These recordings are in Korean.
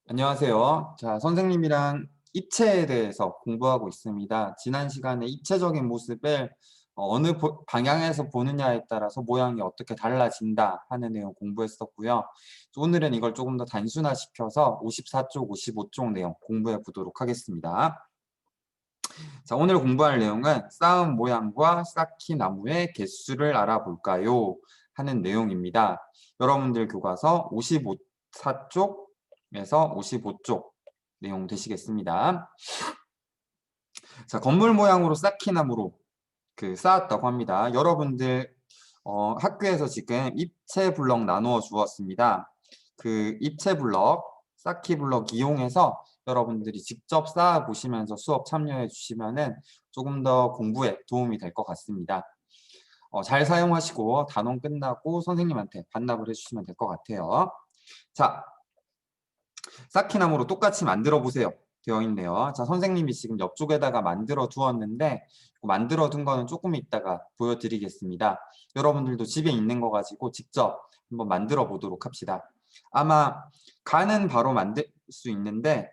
안녕하세요. 자, 선생님이랑 입체에 대해서 공부하고 있습니다. 지난 시간에 입체적인 모습을 어느 방향에서 보느냐에 따라서 모양이 어떻게 달라진다 하는 내용 공부했었고요. 오늘은 이걸 조금 더 단순화시켜서 54쪽, 55쪽 내용 공부해 보도록 하겠습니다. 자, 오늘 공부할 내용은 쌓은 모양과 쌓기 나무의 개수를 알아볼까요? 하는 내용입니다. 여러분들 교과서 54쪽에서 55쪽 내용 되시겠습니다. 자, 건물 모양으로 쌓기 나무로 쌓았다고 합니다. 여러분들 학교에서 지금 입체 블럭 나누어 주었습니다. 그 입체 블럭, 쌓기 블럭 이용해서 여러분들이 직접 쌓아 보시면서 수업 참여해 주시면은 조금 더 공부에 도움이 될 것 같습니다. 잘 사용하시고 단원 끝나고 선생님한테 반납을 해주시면 될 것 같아요. 자, 쌓기나무로 똑같이 만들어 보세요. 되어 있네요. 자, 선생님이 지금 옆쪽에다가 만들어 두었는데 만들어 둔 거는 조금 있다가 보여드리겠습니다. 여러분들도 집에 있는 거 가지고 직접 한번 만들어 보도록 합시다. 아마 가는 바로 만들 수 있는데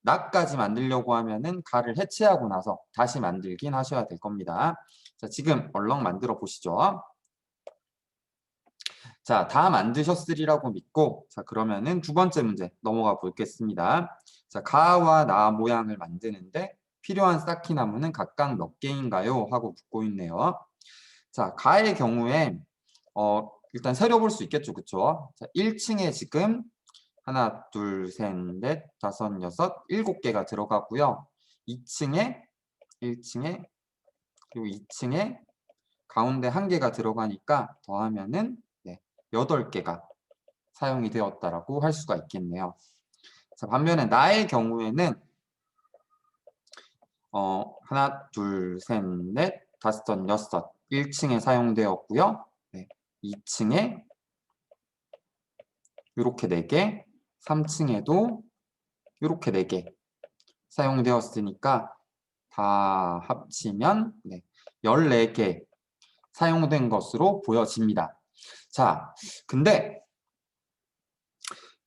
낙까지 만들려고 하면은 가를 해체하고 나서 다시 만들긴 하셔야 될 겁니다. 자, 지금 얼렁 만들어 보시죠. 자, 다 만드셨으리라고 믿고, 자, 그러면은 두 번째 문제 넘어가 보겠습니다. 자, 가와 나 모양을 만드는데 필요한 쌓기 나무는 각각 몇 개인가요? 하고 묻고 있네요. 자, 가의 경우에 일단 세려볼 수 있겠죠, 그쵸? 자, 1층에 지금 하나, 둘, 셋, 넷, 다섯, 여섯, 7개가 들어가고요. 2층에 1층에 그리고 2층에 가운데 한 개가 들어가니까 더하면은 8개가 사용이 되었다라고 할 수가 있겠네요. 자, 반면에 나의 경우에는 하나, 둘, 셋, 넷, 다섯, 여섯 1층에 사용되었고요. 2층에 이렇게 4개, 3층에도 이렇게 4개 사용되었으니까 다 합치면 14개 사용된 것으로 보여집니다. 자, 근데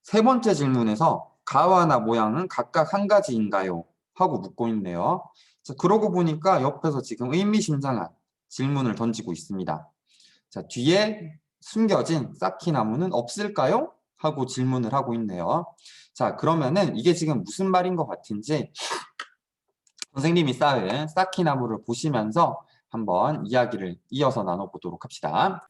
세 번째 질문에서 가와 나 모양은 각각 한 가지인가요? 하고 묻고 있네요. 자, 그러고 보니까 옆에서 지금 의미심장한 질문을 던지고 있습니다. 자, 뒤에 숨겨진 쌓기 나무는 없을까요? 하고 질문을 하고 있네요. 자, 그러면은 이게 지금 무슨 말인 것 같은지 선생님이 쌓은 쌓기 나무를 보시면서 한번 이야기를 이어서 나눠보도록 합시다.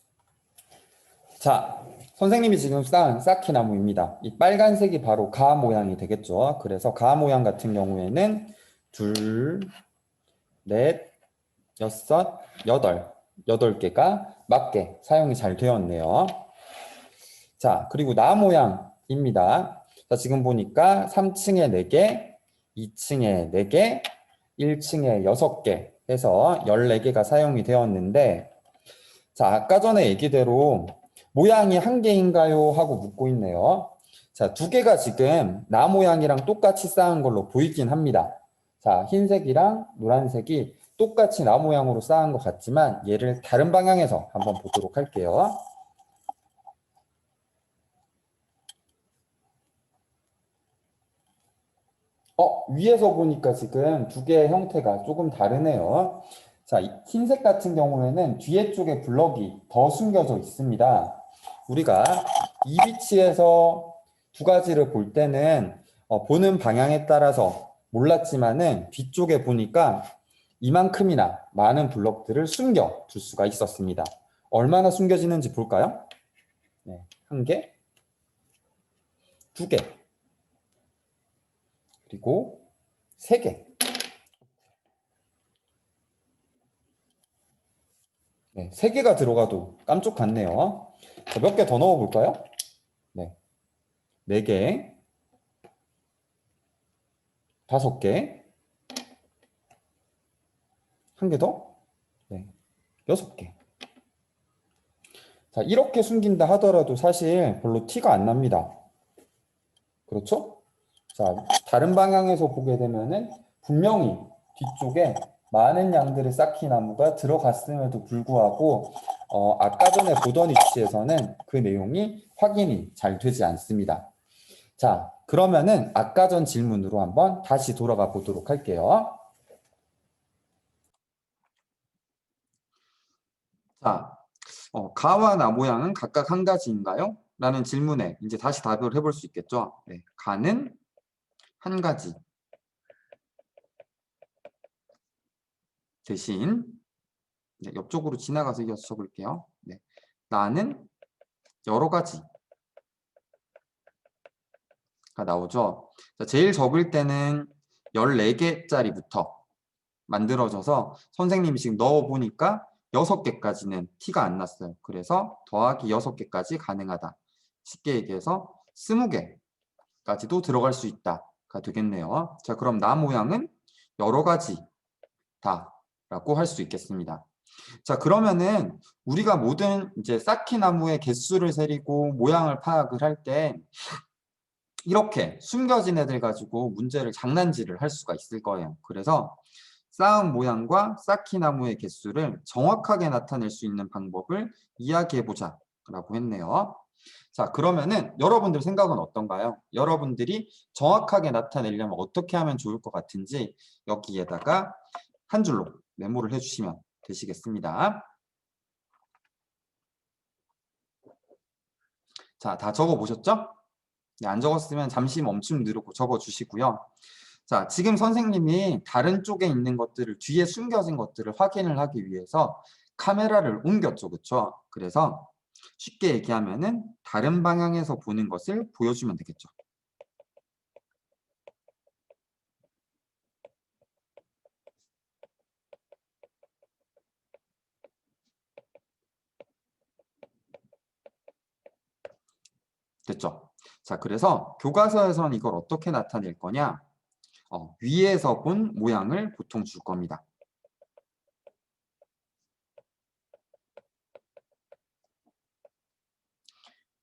자, 선생님이 지금 쌓은 쌓기 나무입니다. 이 빨간색이 바로 가 모양이 되겠죠. 그래서 가 모양 같은 경우에는 둘, 넷, 여섯, 여덟 개가 맞게 사용이 잘 되었네요. 자, 그리고 나 모양입니다. 자, 지금 보니까 3층에 4개, 2층에 4개, 1층에 6개 해서 14개가 사용이 되었는데, 자, 아까 전에 얘기대로 모양이 한 개인가요? 하고 묻고 있네요. 자, 2개가 지금 나 모양이랑 똑같이 쌓은 걸로 보이긴 합니다. 자, 흰색이랑 노란색이 똑같이 나 모양으로 쌓은 것 같지만 얘를 다른 방향에서 한번 보도록 할게요. 위에서 보니까 지금 2개의 형태가 조금 다르네요. 자, 흰색 같은 경우에는 뒤에 쪽에 블럭이 더 숨겨져 있습니다. 우리가 이 위치에서 두 가지를 볼 때는 보는 방향에 따라서 몰랐지만은 뒤쪽에 보니까 이만큼이나 많은 블럭들을 숨겨 둘 수가 있었습니다. 얼마나 숨겨지는지 볼까요? 네, 1개, 2개, 그리고 3개. 네, 3개가 들어가도 깜짝 같네요. 몇 개 더 넣어볼까요? 네, 4개, 5개, 한 개 더? 네, 6개. 자, 이렇게 숨긴다 하더라도 사실 별로 티가 안 납니다. 그렇죠? 자, 다른 방향에서 보게 되면은 분명히 뒤쪽에 많은 양들의 쌓기 나무가 들어갔음에도 불구하고 아까 전에 보던 위치에서는 그 내용이 확인이 잘 되지 않습니다. 자, 그러면은 아까 전 질문으로 한번 다시 돌아가 보도록 할게요. 자, 가와 나 모양은 각각 한 가지인가요? 라는 질문에 이제 다시 답을 해볼 수 있겠죠. 네, 가는 한 가지 대신 네, 옆쪽으로 지나가서 이어서 적을게요. 네, 나는 여러 가지가 나오죠. 자, 제일 적을 때는 14개짜리부터 만들어져서 선생님이 지금 넣어보니까 6개까지는 티가 안 났어요. 그래서 더하기 6개까지 가능하다. 쉽게 얘기해서 20개까지도 들어갈 수 있다가 되겠네요. 자, 그럼 나 모양은 여러 가지다 라고 할 수 있겠습니다. 자, 그러면은 우리가 모든 이제 쌓기나무의 개수를 세리고 모양을 파악을 할 때 이렇게 숨겨진 애들 가지고 문제를 장난질을 할 수가 있을 거예요. 그래서 쌓은 모양과 쌓기나무의 개수를 정확하게 나타낼 수 있는 방법을 이야기해보자 라고 했네요. 자, 그러면은 여러분들 생각은 어떤가요? 여러분들이 정확하게 나타내려면 어떻게 하면 좋을 것 같은지 여기에다가 한 줄로 메모를 해주시면 되시겠습니다. 자, 다 적어보셨죠? 네, 안 적었으면 잠시 멈춤 누르고 적어주시고요. 자, 지금 선생님이 다른 쪽에 있는 것들을, 뒤에 숨겨진 것들을 확인을 하기 위해서 카메라를 옮겼죠. 그렇죠? 그래서 쉽게 얘기하면은 다른 방향에서 보는 것을 보여주면 되겠죠. 됐죠? 자, 그래서 교과서에서는 이걸 어떻게 나타낼 거냐? 위에서 본 모양을 보통 줄 겁니다.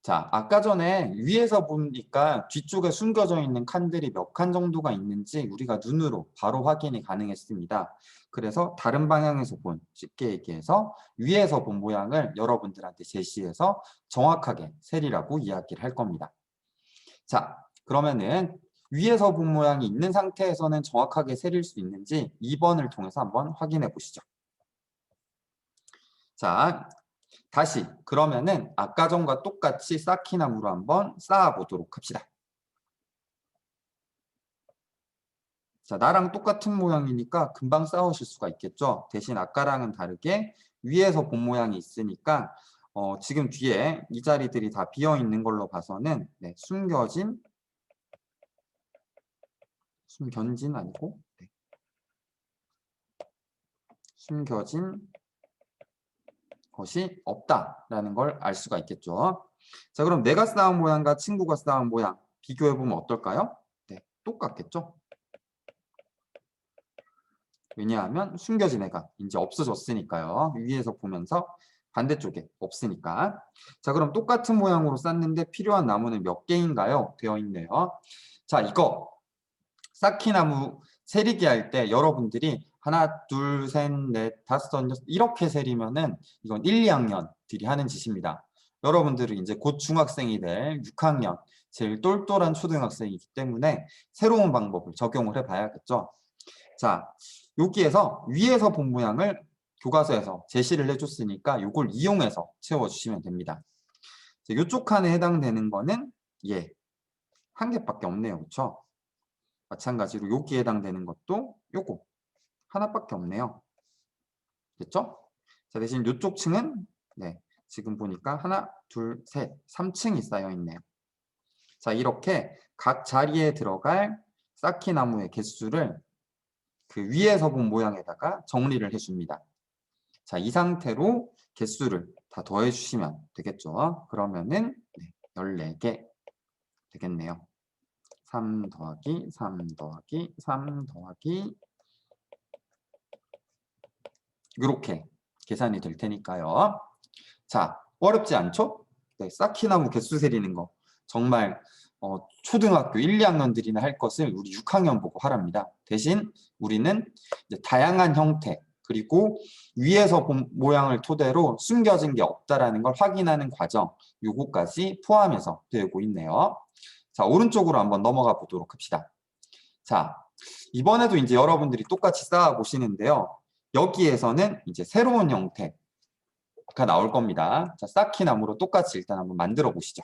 자, 아까 전에 위에서 보니까 뒤쪽에 숨겨져 있는 칸들이 몇 칸 정도가 있는지 우리가 눈으로 바로 확인이 가능했습니다. 그래서 다른 방향에서 본, 쉽게 얘기해서 위에서 본 모양을 여러분들한테 제시해서 정확하게 세리라고 이야기를 할 겁니다. 자, 그러면은 위에서 본 모양이 있는 상태에서는 정확하게 세릴 수 있는지 2번을 통해서 한번 확인해 보시죠. 자, 다시 그러면은 아까 전과 똑같이 쌓기나무로 한번 쌓아보도록 합시다. 자, 나랑 똑같은 모양이니까 금방 쌓으실 수가 있겠죠. 대신 아까랑은 다르게 위에서 본 모양이 있으니까 지금 뒤에 이 자리들이 다 비어 있는 걸로 봐서는 네, 숨겨진 아니고 네, 숨겨진 것이 없다라는 걸 알 수가 있겠죠. 자, 그럼 내가 쌓은 모양과 친구가 쌓은 모양 비교해보면 어떨까요? 네, 똑같겠죠? 왜냐하면 숨겨진 애가 이제 없어졌으니까요. 위에서 보면서 반대쪽에 없으니까. 자, 그럼 똑같은 모양으로 쌓는데 필요한 나무는 몇 개인가요? 되어 있네요. 자, 이거 쌓기나무 세리기 할 때 여러분들이 하나, 둘, 셋, 넷, 다섯, 여섯 이렇게 세리면은 이건 1, 2학년들이 하는 짓입니다. 여러분들은 이제 곧 중학생이 될 6학년, 제일 똘똘한 초등학생이기 때문에 새로운 방법을 적용을 해봐야겠죠. 자, 여기에서 위에서 본 모양을 교과서에서 제시를 해줬으니까 이걸 이용해서 채워주시면 됩니다. 이쪽 칸에 해당되는 거는 한 개밖에 없네요. 그렇죠? 마찬가지로 여기에 해당되는 것도 요거 하나밖에 없네요. 됐죠? 자, 대신 이쪽 층은 지금 보니까 하나, 둘, 셋, 3층이 쌓여 있네요. 자, 이렇게 각 자리에 들어갈 쌓기나무의 개수를 그 위에서 본 모양에다가 정리를 해줍니다. 자, 이 상태로 개수를 다 더해주시면 되겠죠. 그러면은 14개 되겠네요. 3 더하기 3 더하기 3 더하기 이렇게 계산이 될 테니까요. 자, 어렵지 않죠? 네, 쌓기나무 개수 세리는 거 정말 초등학교 1, 2학년들이나 할 것을 우리 6학년 보고 하랍니다. 대신 우리는 이제 다양한 형태 그리고 위에서 본 모양을 토대로 숨겨진 게 없다라는 걸 확인하는 과정 요거까지 포함해서 되고 있네요. 자, 오른쪽으로 한번 넘어가 보도록 합시다. 자, 이번에도 이제 여러분들이 똑같이 쌓아 보시는데요. 여기에서는 이제 새로운 형태가 나올 겁니다. 자, 쌓기 나무로 똑같이 일단 한번 만들어 보시죠.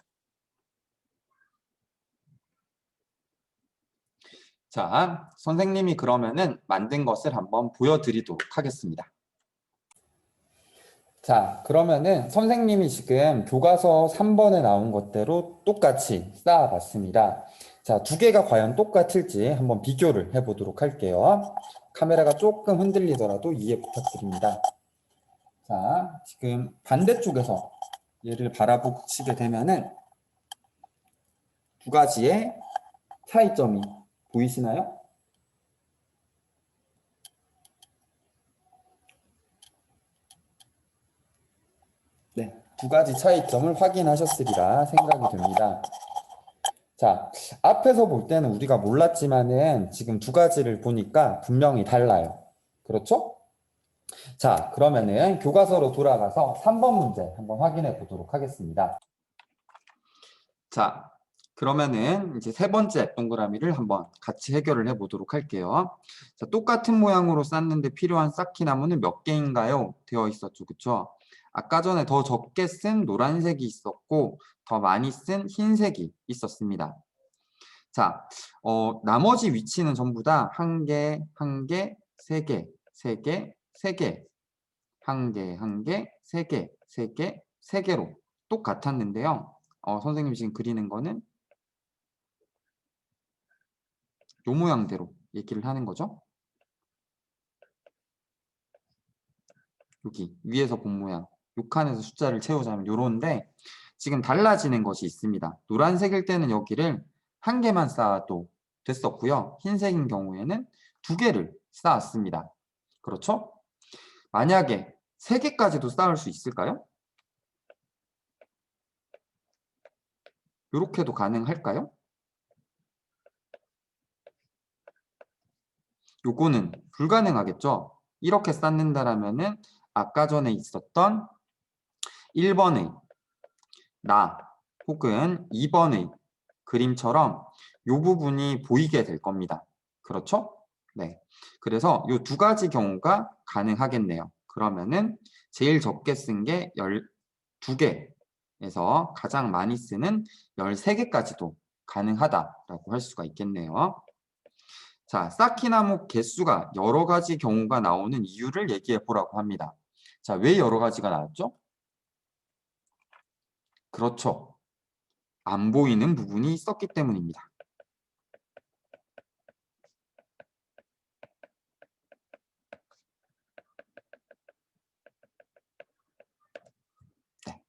자, 선생님이 그러면은 만든 것을 한번 보여드리도록 하겠습니다. 자, 그러면은 선생님이 지금 교과서 3번에 나온 것대로 똑같이 쌓아봤습니다. 자, 두 개가 과연 똑같을지 한번 비교를 해보도록 할게요. 카메라가 조금 흔들리더라도 이해 부탁드립니다. 자, 지금 반대쪽에서 얘를 바라보시게 되면은 두 가지의 차이점이 보이시나요? 네, 두 가지 차이점을 확인하셨으리라 생각이 듭니다. 자, 앞에서 볼 때는 우리가 몰랐지만은 지금 두 가지를 보니까 분명히 달라요. 그렇죠? 자, 그러면은 교과서로 돌아가서 3번 문제 한번 확인해 보도록 하겠습니다. 자, 그러면은 이제 세 번째 동그라미를 한번 같이 해결을 해 보도록 할게요. 자, 똑같은 모양으로 쌌는데 필요한 쌓기 나무는 몇 개인가요? 되어 있었죠. 그쵸? 아까 전에 더 적게 쓴 노란색이 있었고 더 많이 쓴 흰색이 있었습니다. 자, 나머지 위치는 전부 다 한 개, 한 개, 세 개, 세 개, 세 개, 한 개, 한 개, 세 개, 세 개, 세 개로 똑같았는데요. 선생님 지금 그리는 거는 요 모양대로 얘기를 하는 거죠. 여기 위에서 본 모양, 요 칸에서 숫자를 채우자면 요런데 지금 달라지는 것이 있습니다. 노란색일 때는 여기를 한 개만 쌓아도 됐었고요. 흰색인 경우에는 두 개를 쌓았습니다. 그렇죠? 만약에 세 개까지도 쌓을 수 있을까요? 이렇게도 가능할까요? 요거는 불가능하겠죠? 이렇게 쌓는다라면은 아까 전에 있었던 1번의 나 혹은 2번의 그림처럼 요 부분이 보이게 될 겁니다. 그렇죠? 네. 그래서 요 두 가지 경우가 가능하겠네요. 그러면은 제일 적게 쓴 게 12개에서 가장 많이 쓰는 13개까지도 가능하다라고 할 수가 있겠네요. 자, 쌓기나무 개수가 여러 가지 경우가 나오는 이유를 얘기해 보라고 합니다. 자, 왜 여러 가지가 나왔죠? 그렇죠. 안 보이는 부분이 있었기 때문입니다. 네.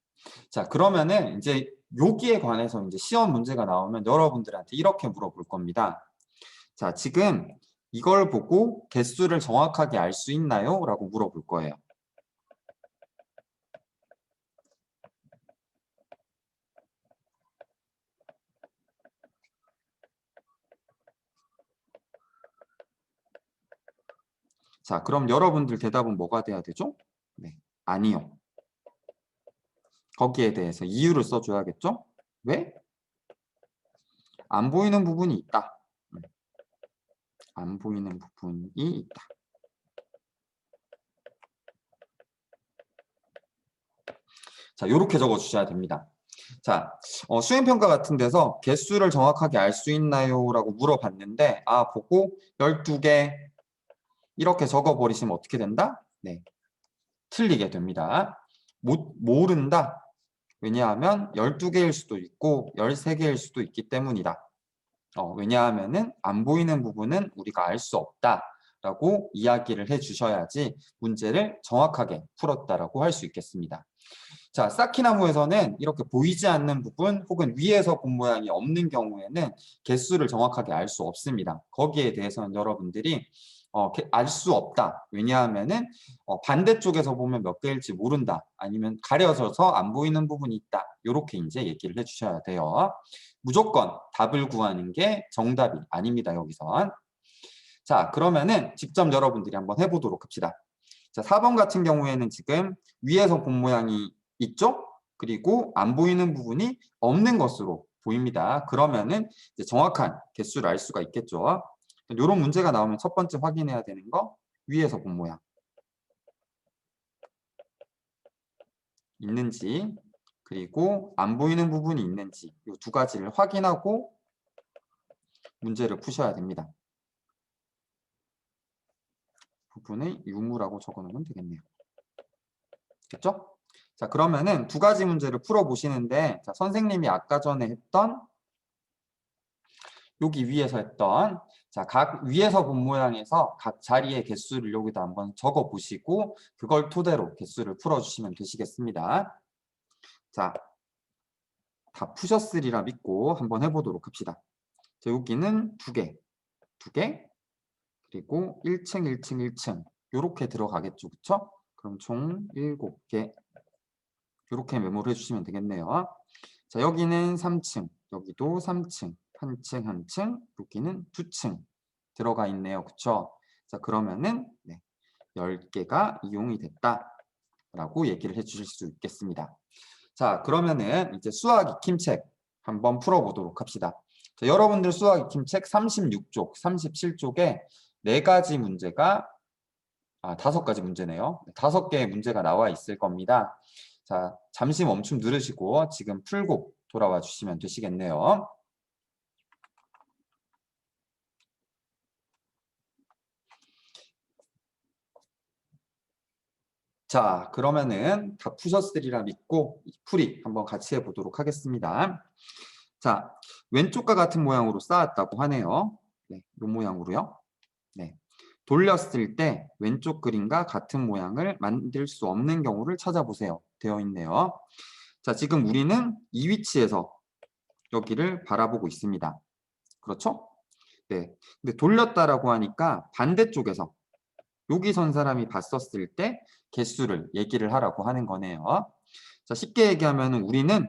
자, 그러면은 이제 여기에 관해서 이제 시험 문제가 나오면 여러분들한테 이렇게 물어볼 겁니다. 자, 지금 이걸 보고 개수를 정확하게 알 수 있나요? 라고 물어볼 거예요. 자, 그럼 여러분들 대답은 뭐가 돼야 되죠? 네, 아니요. 거기에 대해서 이유를 써줘야겠죠? 왜? 안 보이는 부분이 있다. 안 보이는 부분이 있다. 자, 이렇게 적어주셔야 됩니다. 자, 수행평가 같은 데서 개수를 정확하게 알 수 있나요? 라고 물어봤는데 보고 12개 이렇게 적어버리시면 어떻게 된다? 네, 틀리게 됩니다. 모른다. 왜냐하면 12개일 수도 있고 13개일 수도 있기 때문이다. 왜냐하면은 안 보이는 부분은 우리가 알 수 없다라고 이야기를 해주셔야지 문제를 정확하게 풀었다라고 할 수 있겠습니다. 자, 쌓기나무에서는 이렇게 보이지 않는 부분 혹은 위에서 본 모양이 없는 경우에는 개수를 정확하게 알 수 없습니다. 거기에 대해서는 여러분들이 알 수 없다. 왜냐하면은 반대쪽에서 보면 몇 개일지 모른다. 아니면 가려져서 안 보이는 부분이 있다. 이렇게 이제 얘기를 해주셔야 돼요. 무조건 답을 구하는 게 정답이 아닙니다. 여기선. 자, 그러면은 직접 여러분들이 한번 해보도록 합시다. 자, 4번 같은 경우에는 지금 위에서 본 모양이 있죠? 그리고 안 보이는 부분이 없는 것으로 보입니다. 그러면은 이제 정확한 개수를 알 수가 있겠죠. 이런 문제가 나오면 첫 번째 확인해야 되는 거 위에서 본 모양 있는지 그리고 안 보이는 부분이 있는지 이 두 가지를 확인하고 문제를 푸셔야 됩니다. 부분의 유무라고 적어놓으면 되겠네요. 됐죠? 자, 그러면은 두 가지 문제를 풀어보시는데 자, 선생님이 아까 전에 했던 여기 위에서 했던 자, 각 위에서 본 모양에서 각 자리의 개수를 여기다 한번 적어 보시고 그걸 토대로 개수를 풀어주시면 되시겠습니다. 자, 다 푸셨으리라 믿고 한번 해보도록 합시다. 자, 여기는 두 개, 그리고 1층, 1층, 1층 이렇게 들어가겠죠, 그쵸? 그럼 총 7개 이렇게 메모를 해주시면 되겠네요. 자, 여기는 3층, 여기도 3층, 한 층, 한 층, 여기는 2층 들어가 있네요. 그쵸? 자, 그러면은 10개가 이용이 됐다라고 얘기를 해주실 수 있겠습니다. 자, 그러면은 이제 수학 익힘책 한번 풀어보도록 합시다. 자, 여러분들 수학 익힘책 36쪽, 37쪽에 4가지 문제가 5가지 문제네요. 5개의 문제가 나와 있을 겁니다. 자, 잠시 멈춤 누르시고 지금 풀고 돌아와 주시면 되시겠네요. 자, 그러면은 다 푸셨으리라 믿고 풀이 한번 같이 해보도록 하겠습니다. 자, 왼쪽과 같은 모양으로 쌓았다고 하네요. 네, 이 모양으로요. 네. 돌렸을 때 왼쪽 그림과 같은 모양을 만들 수 없는 경우를 찾아보세요. 되어 있네요. 자, 지금 우리는 이 위치에서 여기를 바라보고 있습니다. 그렇죠? 네. 근데 돌렸다라고 하니까 반대쪽에서 여기 선 사람이 봤었을 때 개수를 얘기를 하라고 하는 거네요. 자, 쉽게 얘기하면 우리는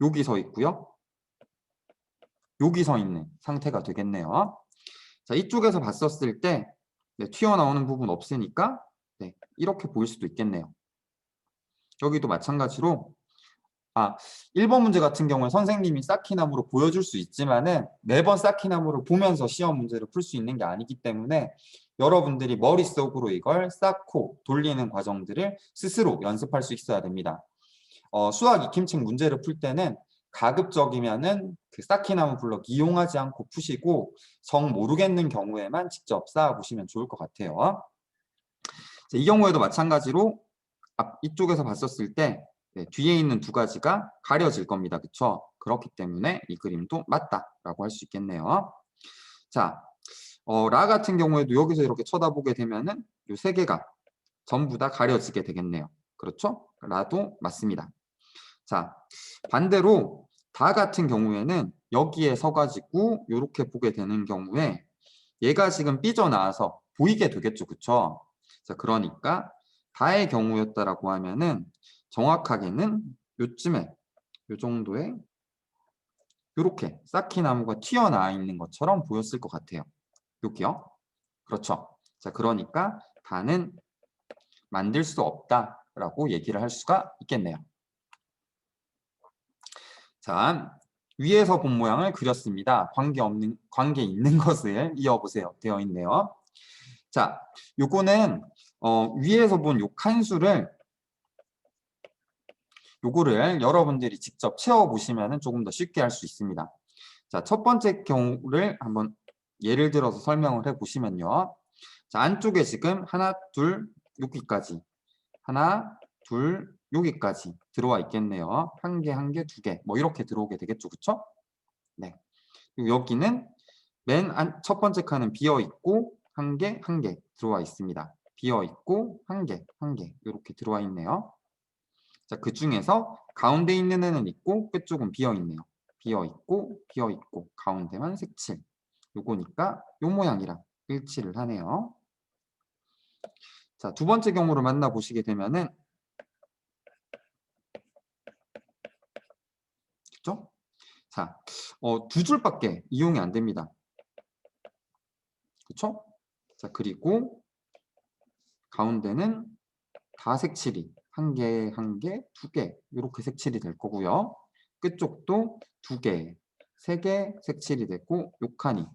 여기 서 있고요. 여기 서 있는 상태가 되겠네요. 자, 이쪽에서 봤었을 때 튀어나오는 부분 없으니까 이렇게 보일 수도 있겠네요. 여기도 마찬가지로 1번 문제 같은 경우에 선생님이 쌓기나무로 보여줄 수 있지만은 매번 쌓기나무를 보면서 시험 문제를 풀 수 있는 게 아니기 때문에 여러분들이 머릿속으로 이걸 쌓고 돌리는 과정들을 스스로 연습할 수 있어야 됩니다. 수학 익힘책 문제를 풀 때는 가급적이면은 그 쌓기나무 블럭 이용하지 않고 푸시고 정 모르겠는 경우에만 직접 쌓아 보시면 좋을 것 같아요. 이 경우에도 마찬가지로 이쪽에서 봤었을 때 뒤에 있는 두 가지가 가려질 겁니다. 그쵸? 그렇기 때문에 이 그림도 맞다라고 할 수 있겠네요. 자, 라 같은 경우에도 여기서 이렇게 쳐다보게 되면은 이 세 개가 전부 다 가려지게 되겠네요. 그렇죠? 라도 맞습니다. 자, 반대로 다 같은 경우에는 여기에 서가지고 이렇게 보게 되는 경우에 얘가 지금 삐져나와서 보이게 되겠죠. 그쵸? 자, 그러니까 다의 경우였다라고 하면은 정확하게는 요쯤에 요 정도에 이렇게 쌓기나무가 튀어나와 있는 것처럼 보였을 것 같아요. 여기요. 그렇죠. 자, 그러니까 다는 만들 수 없다라고 얘기를 할 수가 있겠네요. 자, 위에서 본 모양을 그렸습니다. 관계 있는 것을 이어보세요. 되어 있네요. 자, 요거는 위에서 본 요 칸수를 요거를 여러분들이 직접 채워보시면 조금 더 쉽게 할 수 있습니다. 자, 첫 번째 경우를 한번 예를 들어서 설명을 해보시면요. 자, 안쪽에 지금 하나, 둘, 여기까지 하나, 둘, 여기까지 들어와 있겠네요. 한 개, 한 개, 두 개, 뭐 이렇게 들어오게 되겠죠, 그쵸? 네. 그리고 여기는 맨 첫 번째 칸은 비어 있고 한 개, 한 개 들어와 있습니다. 비어 있고 한 개, 한 개 이렇게 들어와 있네요. 자, 그 중에서 가운데 있는 애는 있고 끝쪽은 비어 있네요. 비어 있고 가운데만 색칠. 요거니까 요 모양이랑 일치를 하네요. 자, 두 번째 경우를 만나보시게 되면은 그죠? 자, 두 줄밖에 이용이 안 됩니다. 그렇죠? 자, 그리고 가운데는 다 색칠이 한 개, 한 개, 두 개 이렇게 색칠이 될 거고요. 끝쪽도 2개, 3개 색칠이 되고 요 칸이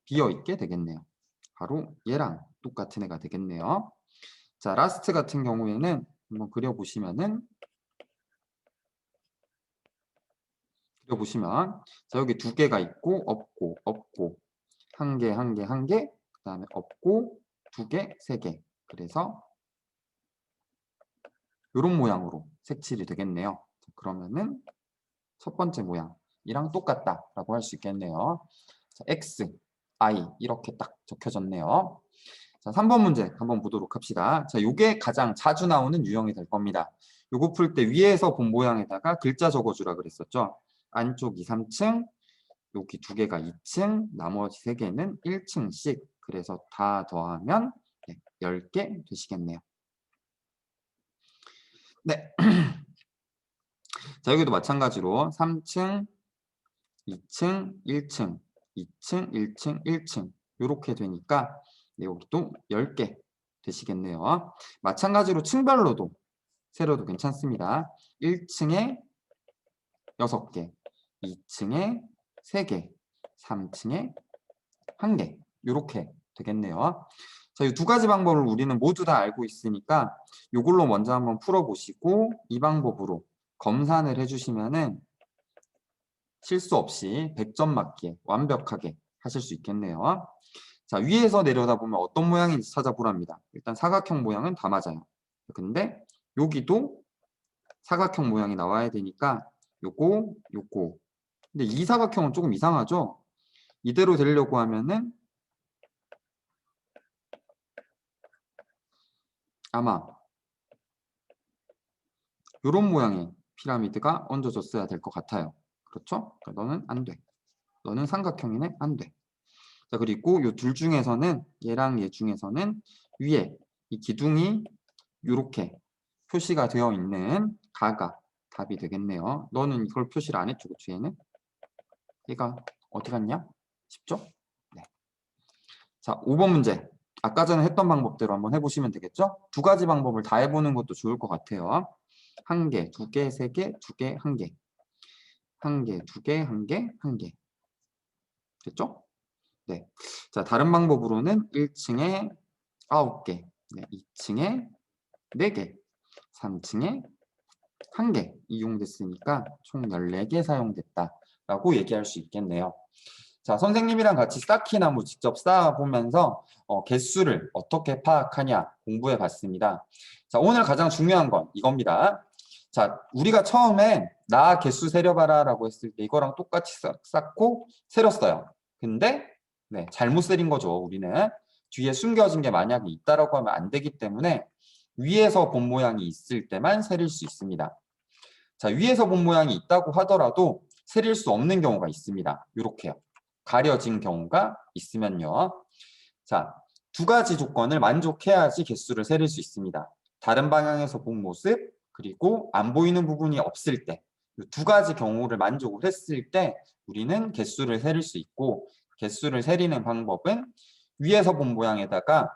비어있게 되겠네요. 바로 얘랑 똑같은 애가 되겠네요. 자, 라스트 같은 경우에는 한번 그려보시면 자, 여기 2개가 있고 없고 없고 1개, 1개, 1개, 그 다음에 없고 2개, 3개. 그래서 이런 모양으로 색칠이 되겠네요. 그러면은 첫 번째 모양이랑 똑같다라고 할 수 있겠네요. 자, X, I 이렇게 딱 적혀졌네요. 자, 3번 문제 한번 보도록 합시다. 자, 요게 가장 자주 나오는 유형이 될 겁니다. 요거 풀 때 위에서 본 모양에다가 글자 적어주라 그랬었죠. 안쪽 2, 3층, 여기 2개가 2층, 나머지 3개는 1층씩. 그래서 다 더하면 10개 되시겠네요. 네. 자, 여기도 마찬가지로 3층, 2층, 1층, 2층, 1층, 1층 이렇게 되니까 여기도 10개 되시겠네요. 마찬가지로 층별로도 세로도 괜찮습니다. 1층에 6개, 2층에 3개, 3층에 1개 이렇게 되겠네요. 자, 이 2가지 방법을 우리는 모두 다 알고 있으니까 이걸로 먼저 한번 풀어보시고 이 방법으로 검산을 해주시면은 실수 없이 100점 맞게 완벽하게 하실 수 있겠네요. 자, 위에서 내려다보면 어떤 모양인지 찾아보랍니다. 일단 사각형 모양은 다 맞아요. 근데 여기도 사각형 모양이 나와야 되니까 요거, 요거. 근데 이 사각형은 조금 이상하죠? 이대로 되려고 하면은 아마 요런 모양의 피라미드가 얹어졌어야 될 것 같아요. 그렇죠? 그러니까 너는 안 돼. 너는 삼각형이네? 안 돼. 자, 그리고 요 둘 중에서는 얘랑 얘 중에서는 위에 이 기둥이 이렇게 표시가 되어 있는 가가 답이 되겠네요. 너는 이걸 표시를 안 했죠, 그치? 얘가 어디 갔냐? 쉽죠? 네. 자, 5번 문제. 아까 전에 했던 방법대로 한번 해보시면 되겠죠? 2가지 방법을 다 해보는 것도 좋을 것 같아요. 1개, 2개, 3개, 2개, 1개. 1개, 2개, 1개, 1개. 됐죠? 네. 자, 다른 방법으로는 1층에 9개, 네, 2층에 4개, 3층에 1개 이용됐으니까 총 14개 사용됐다라고 얘기할 수 있겠네요. 자, 선생님이랑 같이 쌓기나무 직접 쌓아보면서 개수를 어떻게 파악하냐 공부해 봤습니다. 자, 오늘 가장 중요한 건 이겁니다. 자, 우리가 처음에 나 개수 세려봐라 라고 했을 때 이거랑 똑같이 쌓고 세렸어요. 근데 네, 잘못 세린 거죠. 우리는 뒤에 숨겨진 게 만약에 있다라고 하면 안 되기 때문에 위에서 본 모양이 있을 때만 세릴 수 있습니다. 자, 위에서 본 모양이 있다고 하더라도 세릴 수 없는 경우가 있습니다. 이렇게요. 가려진 경우가 있으면요. 자, 2가지 조건을 만족해야지 개수를 세릴 수 있습니다. 다른 방향에서 본 모습, 그리고 안 보이는 부분이 없을 때, 이 2가지 경우를 만족을 했을 때 우리는 개수를 세릴 수 있고, 개수를 세리는 방법은 위에서 본 모양에다가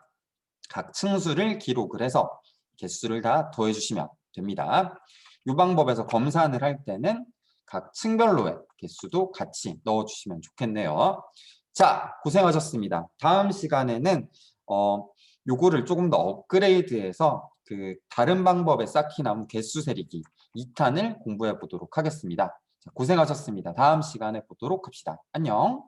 각 층수를 기록을 해서 개수를 다 더해주시면 됩니다. 이 방법에서 검산을 할 때는 각 층별로의 개수도 같이 넣어주시면 좋겠네요. 자, 고생하셨습니다. 다음 시간에는 요거를 조금 더 업그레이드해서 그 다른 방법의 쌓기나무 개수 세리기 2탄을 공부해 보도록 하겠습니다. 자, 고생하셨습니다. 다음 시간에 보도록 합시다. 안녕.